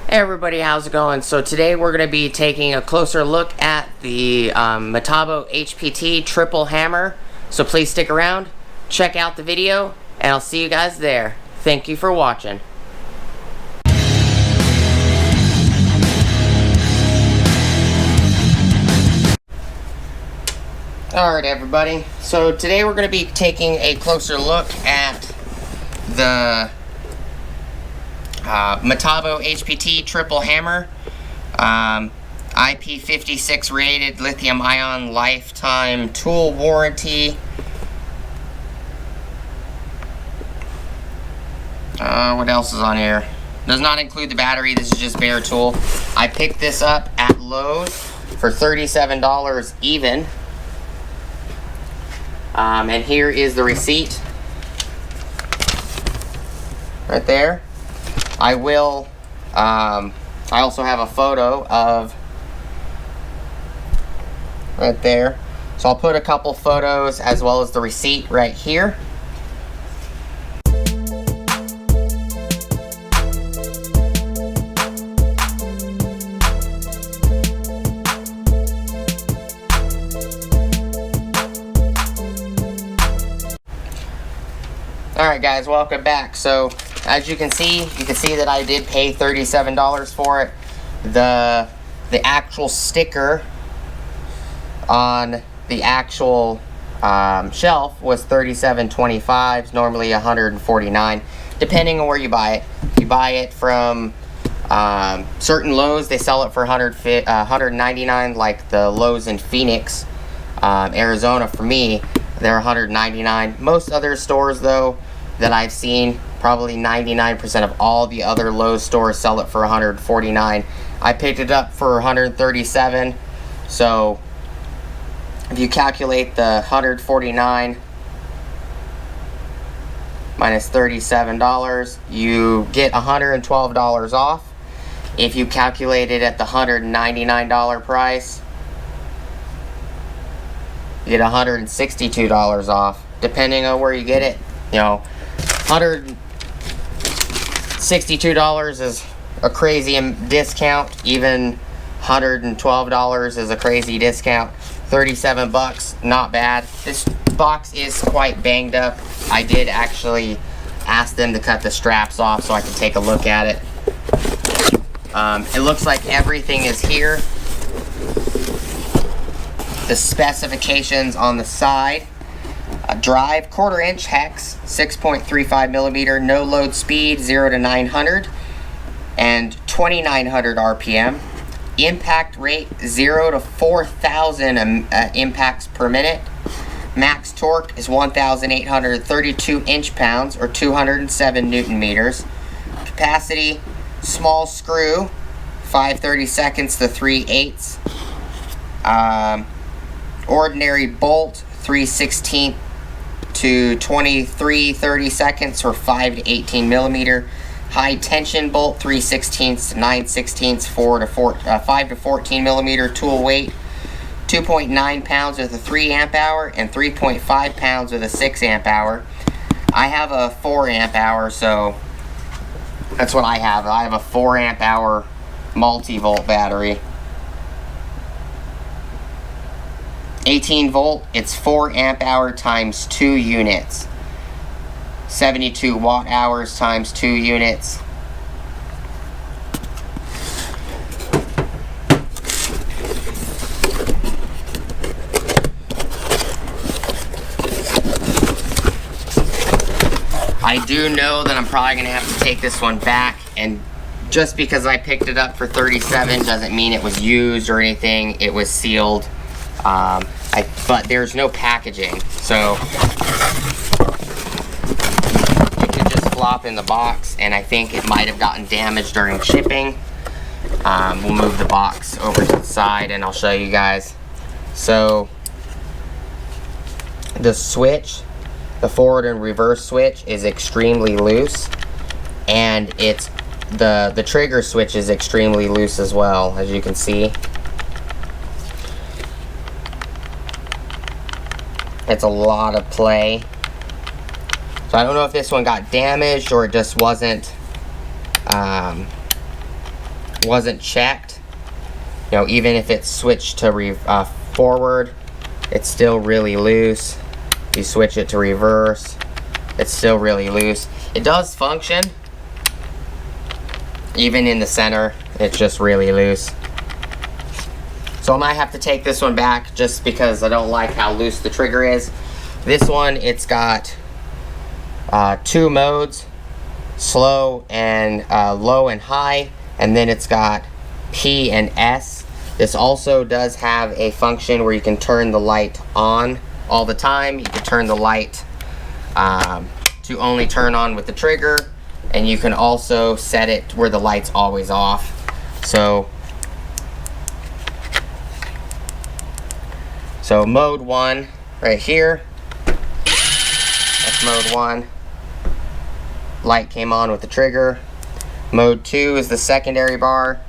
Hey everybody, how's it going? So today we're going to be taking a closer look at the Metabo HPT triple hammer. So please stick around, check out the video, and I'll see you guys there. Thank you for watching. Alright everybody, so today we're going to be taking a closer look at the Metabo HPT triple hammer, IP56 rated lithium ion lifetime tool warranty. What else is on here? Does not include the battery. This is just bare tool. I picked this up at Lowe's for $37 even. And here is the receipt right there. I also have a photo of right there. So I'll put a couple photos as well as the receipt right here. Alright guys, welcome back. So as you can see that I did pay $37 for it. The actual sticker on the actual shelf was $37.25, normally $149, depending on where you buy it. If you buy it from certain Lowe's, they sell it for $199, like the Lowe's in Phoenix, Arizona. For me, they're $199. Most other stores though that I've seen, probably 99% of all the other Lowe's stores sell it for $149. I picked it up for $137. So if you calculate the $149 minus $37, you get $112 off. If you calculate it at the $199 price, you get $162 off, depending on where you get it. You know, $162 is a crazy discount. Even $112 is a crazy discount. 37 bucks, not bad. This box is quite banged up. I did actually ask them to cut the straps off so I can take a look at it. It looks like everything is here. The specifications on the side. Drive 1/4 inch hex, 6.35 millimeter, no load speed 0 to 900 and 2900 RPM. Impact rate 0 to 4,000 impacts per minute. Max torque is 1,832 inch-pounds or 207 Newton meters. Capacity, small screw, 5/32 to 3/8. Ordinary bolt, 3/16 to 23/32 or 5 to 18 millimeter. High tension bolt, 3/16 to 9/16, 5 to 14 millimeter. Tool weight, 2.9 pounds with a 3 amp hour and 3.5 pounds with a 6 amp hour. I have a 4 amp hour, so that's what I have. I have a 4 amp hour multi-volt battery. 18 volt, it's 4 amp hour times 2 units. 72 watt hours times 2 units. I do know that I'm probably going to have to take this one back, and just because I picked it up for $37 doesn't mean it was used or anything. It was sealed. But there's no packaging, so it could just flop in the box, and I think it might have gotten damaged during shipping. We'll move the box over to the side and I'll show you guys. So the switch, the forward and reverse switch, is extremely loose, and it's the trigger switch is extremely loose as well, as you can see. It's a lot of play. So I don't know if this one got damaged or it just wasn't wasn't checked, you know, even if it's switched to forward, it's still really loose. You switch it to reverse, it's still really loose. It does function, even in the center, it's just really loose. So I might have to take this one back just because I don't like how loose the trigger is. This one, it's got 2 modes, slow and low and high, and then it's got P and S. This also does have a function where you can turn the light on all the time. You can turn the light to only turn on with the trigger, and you can also set it where the light's always off. So mode 1 right here, that's mode 1. Light came on with the trigger. Mode 2 is the secondary bar.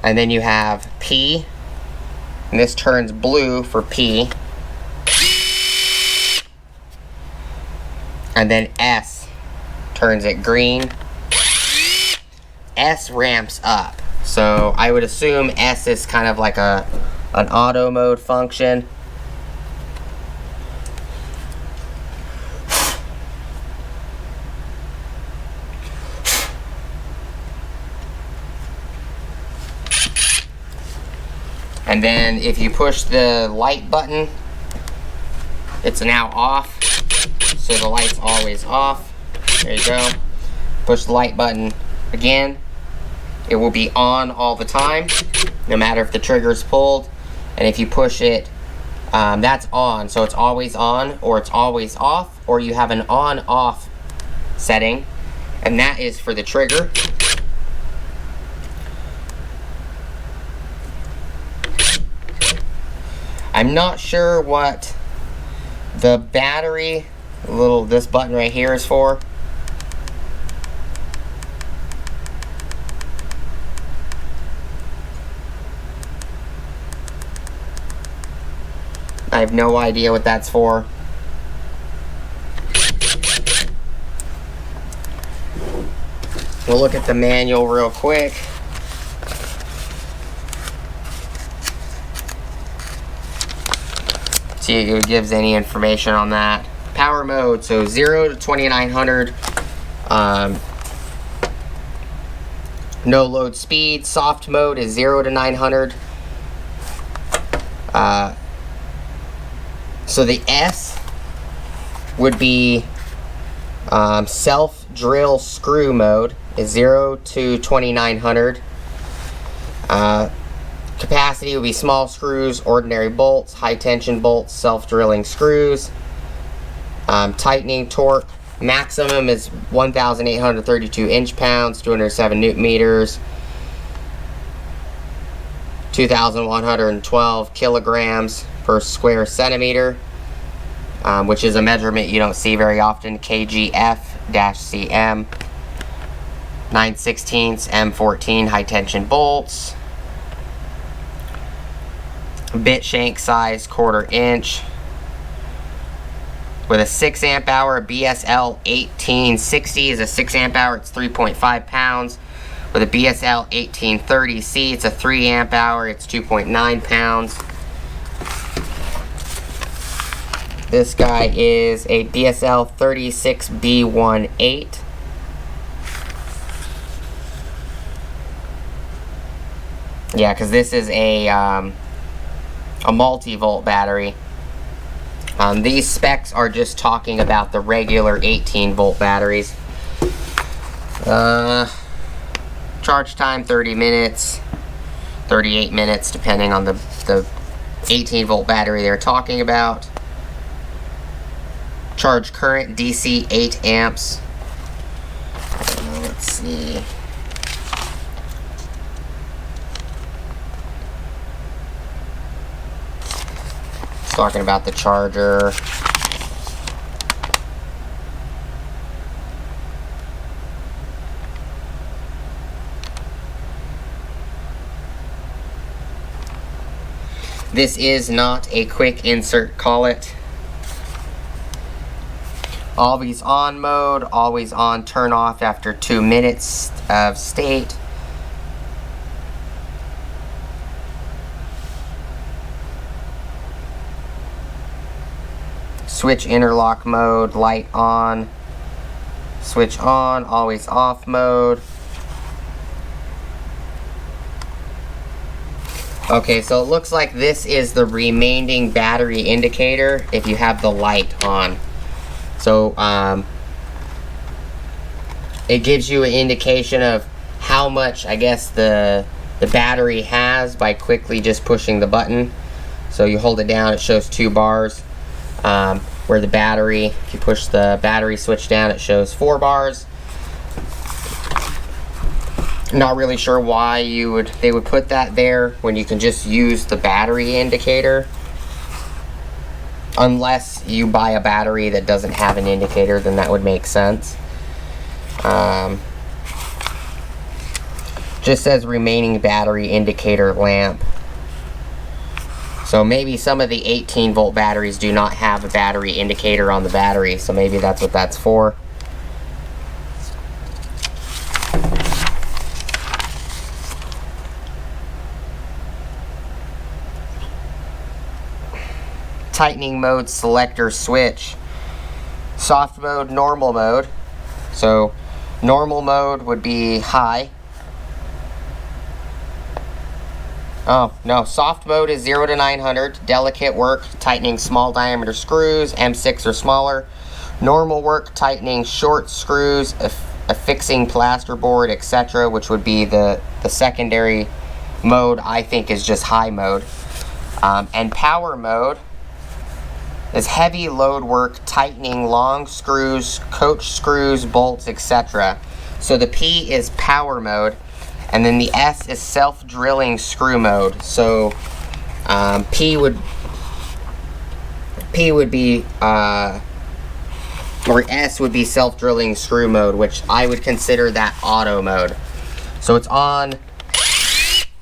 And then you have P, and this turns blue for P. And then S turns it green. S ramps up. So I would assume S is kind of like an auto mode function. And then if you push the light button, it's now off. So the light's always off. There you go. Push the light button again. It will be on all the time, no matter if the trigger's pulled. And if you push it, that's on. So it's always on, or it's always off, or you have an on-off setting. And that is for the trigger. I'm not sure what the battery, this button right here is for. I have no idea what that's for. We'll look at the manual real quick. See if it gives any information on that. Power mode, so 0 to 2900. No load speed. Soft mode is 0 to 900. So the S would be self drill screw mode is 0 to 2900. Capacity would be small screws, ordinary bolts, high tension bolts, self-drilling screws. Tightening torque, maximum is 1,832 inch-pounds, 207 newton-meters, 2,112 kilograms per square centimeter, which is a measurement you don't see very often. KGF-CM, 9/16 M14 high-tension bolts. Bit shank size 1/4 inch. With a 6 amp hour, BSL 1860 is a 6 amp hour, it's 3.5 pounds. With a BSL 1830C, it's a 3 amp hour, it's 2.9 pounds. This guy is a BSL 36B18. Yeah, because this is a multi-volt battery. These specs are just talking about the regular 18-volt batteries. Charge time 30 minutes, 38 minutes, depending on the 18-volt battery they're talking about. Charge current DC 8 amps. Let's see. It's talking about the charger. This is not a quick insert, call it. Always on mode, always on, turn off after 2 minutes of state. Switch interlock mode, light on, switch on, always off mode. Okay, so it looks like this is the remaining battery indicator if you have the light on. So it gives you an indication of how much, I guess, the battery has by quickly just pushing the button. So you hold it down, it shows 2 bars. Where the battery, if you push the battery switch down, it shows 4 bars. Not really sure why they would put that there when you can just use the battery indicator. Unless you buy a battery that doesn't have an indicator, then that would make sense. Just says remaining battery indicator lamp. So maybe some of the 18-volt batteries do not have a battery indicator on the battery, so maybe that's what that's for. Tightening mode selector switch. Soft mode, normal mode. So normal mode would be high. Oh, no, soft mode is 0 to 900. Delicate work, tightening small diameter screws, M6 or smaller. Normal work, tightening short screws, affixing plasterboard, etc., which would be the secondary mode, I think, is just high mode. And power mode is heavy load work, tightening long screws, coach screws, bolts, etc. So the P is power mode. And then the S is self-drilling screw mode. So P would be, or S would be self-drilling screw mode, which I would consider that auto mode. So it's on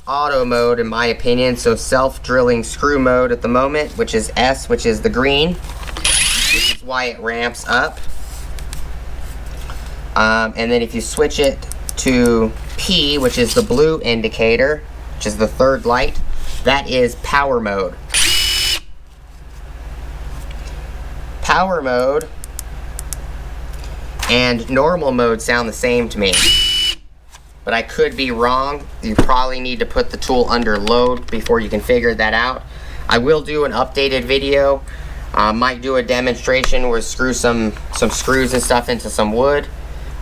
auto mode in my opinion. So self-drilling screw mode at the moment, which is S, which is the green, which is why it ramps up. And then if you switch it to P, which is the blue indicator, which is the third light, that is power mode. Power mode and normal mode sound the same to me, but I could be wrong. You probably need to put the tool under load before you can figure that out. I will do an updated video. Might do a demonstration where screw some screws and stuff into some wood.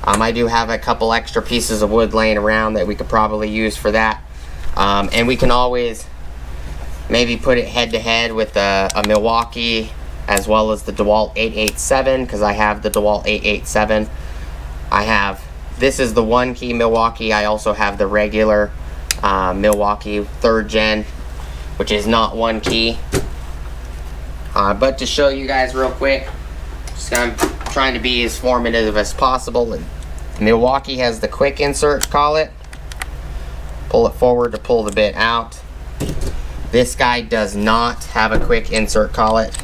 I do have a couple extra pieces of wood laying around that we could probably use for that. And we can always maybe put it head to head with a Milwaukee as well as the DeWalt 887, because I have the DeWalt 887. This is the 1-key Milwaukee. I also have the regular Milwaukee 3rd gen, which is not 1 key. But to show you guys real quick, I'm trying to be as formative as possible. And Milwaukee has the quick insert collet. Pull it forward to pull the bit out. This guy does not have a quick insert collet.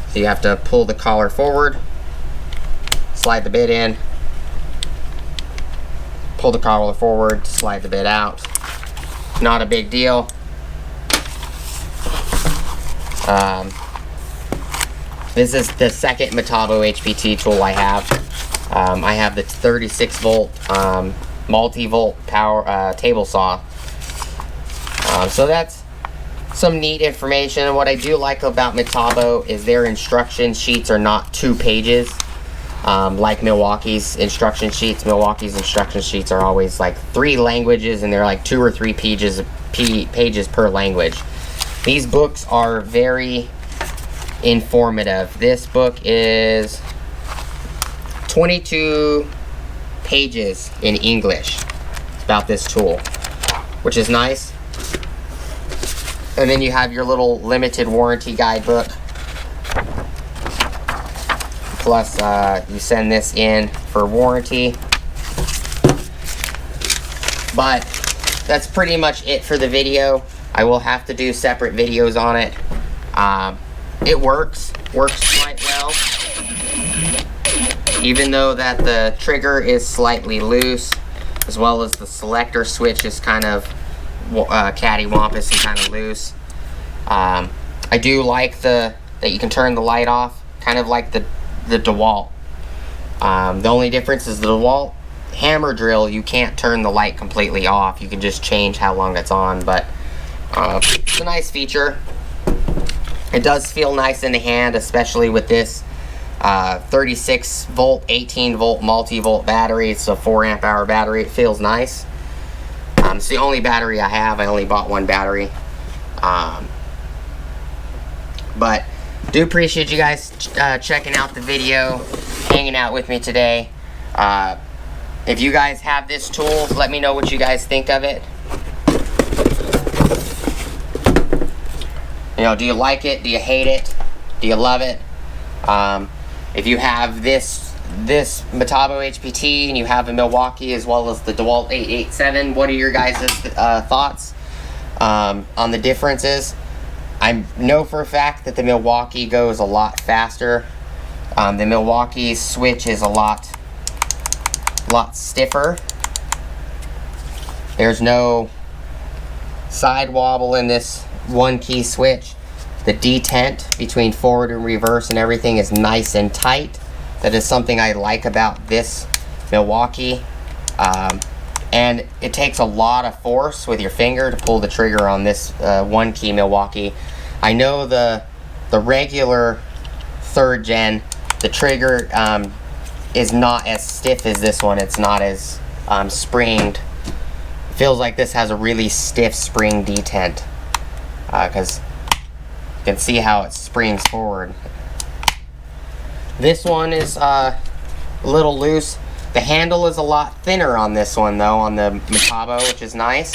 So you have to pull the collar forward, slide the bit in, pull the collar forward, slide the bit out. Not a big deal. This is the second Metabo HPT tool I have. I have the 36-volt multi-volt power table saw. So that's some neat information. And what I do like about Metabo is their instruction sheets are not 2 pages like Milwaukee's instruction sheets. Milwaukee's instruction sheets are always like 3 languages, and they're like 2 or 3 pages per language. These books are very informative. This book is 22 pages in English about this tool, which is nice. And then you have your little limited warranty guidebook. Plus, you send this in for warranty. But that's pretty much it for the video. I will have to do separate videos on it. It works quite well. even though that the trigger is slightly loose, as well as the selector switch is kind of cattywampus and kind of loose. I do like that you can turn the light off, kind of like the DeWalt. The only difference is the DeWalt hammer drill, you can't turn the light completely off. You can just change how long it's on, but it's a nice feature. It does feel nice in the hand, especially with this 36 volt, 18 volt, multi-volt battery. It's a 4 amp hour battery. It feels nice. It's the only battery I have. I only bought one battery. But do appreciate you guys checking out the video, hanging out with me today. If you guys have this tool, let me know what you guys think of it. You know, do you like it? Do you hate it? Do you love it? If you have this Metabo HPT and you have a Milwaukee as well as the DeWalt 887, what are your guys' thoughts on the differences? I know for a fact that the Milwaukee goes a lot faster. The Milwaukee switch is a lot stiffer. There's no side wobble in this one key switch. The detent between forward and reverse and everything is nice and tight. That is something I like about this Milwaukee. And it takes a lot of force with your finger to pull the trigger on this one key Milwaukee. I know the regular 3rd gen, the trigger is not as stiff as this one. It's not as springed. It feels like this has a really stiff spring detent, because you can see how it springs forward. This one is a little loose. The handle is a lot thinner on this one though, on the Metabo, which is nice.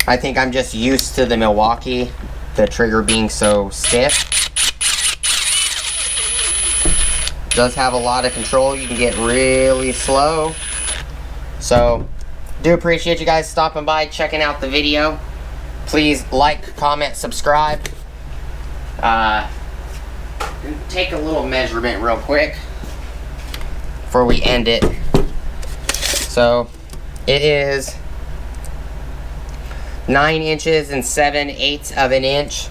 I think I'm just used to the Milwaukee, the trigger being so stiff. It does have a lot of control. You can get really slow. So, do appreciate you guys stopping by, checking out the video. Please like, comment, subscribe. Take a little measurement real quick before we end it. So, it is 9 inches and 7/8 of an inch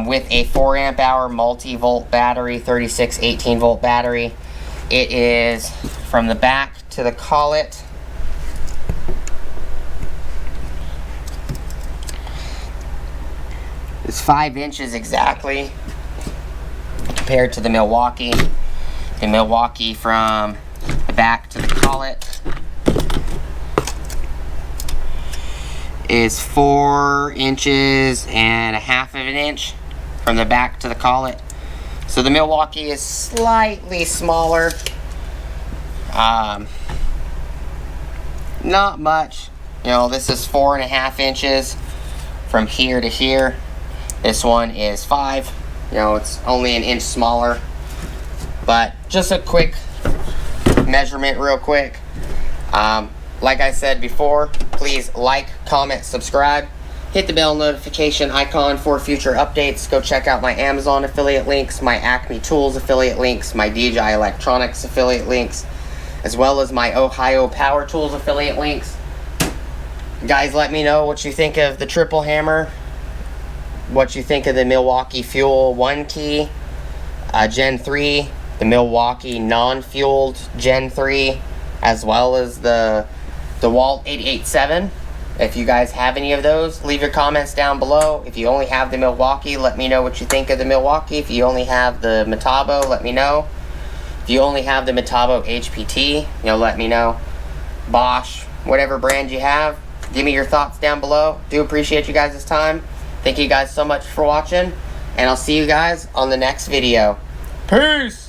with a 4 amp hour multi-volt battery, 36 18 volt battery. It is from the back to the collet. It's 5 inches exactly compared to the Milwaukee. The Milwaukee from the back to the collet is 4 inches and a half of an inch from the back to the collet. So the Milwaukee is slightly smaller. Not much. You know, this is 4.5 inches from here to here. This one is 5. You know, it's only an inch smaller. But just a quick measurement real quick. Like I said before, please like, comment, subscribe. Hit the bell notification icon for future updates. Go check out my Amazon affiliate links, my Acme Tools affiliate links, my DJI Electronics affiliate links, as well as my Ohio Power Tools affiliate links. Guys, let me know what you think of the triple hammer, what you think of the Milwaukee Fuel 1 key Gen 3, the Milwaukee non-fueled Gen 3, as well as the DeWalt 887. If you guys have any of those, leave your comments down below. If you only have the Milwaukee, let me know what you think of the Milwaukee. If you only have the Metabo, let me know. If you only have the Metabo HPT, you know, let me know. Bosch, whatever brand you have, give me your thoughts down below. Do appreciate you guys' time. Thank you guys so much for watching, and I'll see you guys on the next video. Peace!